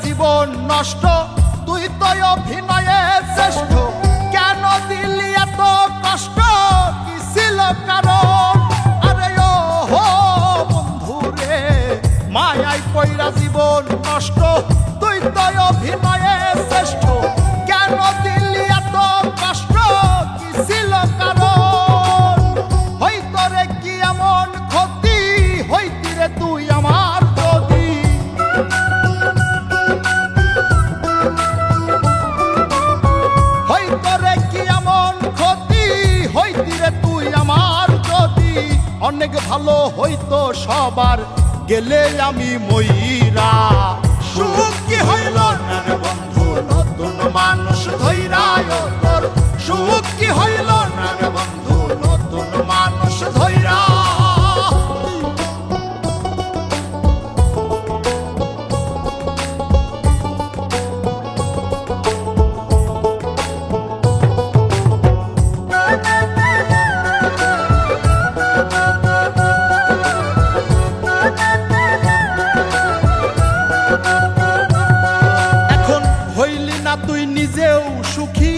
জীবন নষ্ট, তুই তো অভিনয়ে শ্রেষ্ঠ। কেন দিলি এত কষ্ট, কি ছিল কারণ? আরে ও হো বন্ধু রে, মায়ায় পইরা জীবন নষ্ট, তুই তো অভিনয়ে শ্রেষ্ঠ। কেন দিলি এত কষ্ট, কি ছিল কারণ? হইতো রে কি এমন ক্ষতি, হইতি রে তুই আমার যদি। হইতো রে কি এমন ক্ষতি, হইতি রে তুই আমার যদি। অনেক ভালো হইতো সবার, গেলে আমি মইরা। সুখ কি হইল না রে বন্ধু, নতুন মানুষ ধইরা তোর। সুখ কি হইল না রে বন্ধু, নতুন মানুষ ধইরা। তুই নিজেও সুখী,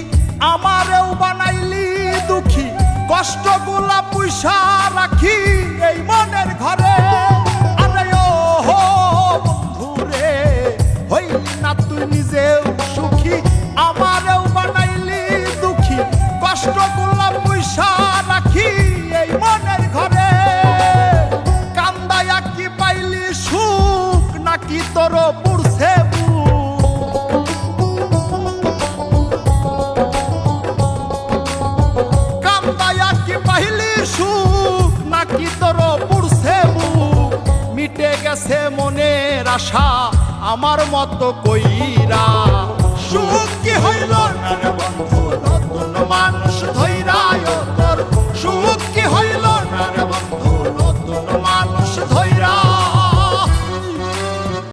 আমারেও বানাইলি দুঃখী। কষ্টগুলা পুইসা রাখি এই মনের ঘরে। আরে ও হো বন্ধু রে, হইলি না তুই নিজেও সুখী, আমারেও বানাইলি দুঃখী। কষ্টগুলা পুইসা রাখি এই মনের ঘরে। কান্দায়া কি পাইলি সুখ, নাকি তোর পুরছে সুখ, নাকি তোর পুরছে বুক? মিটে গেছে মনের আশা আমার মতো কইরা। সুখ কি হইল না রে বন্ধু,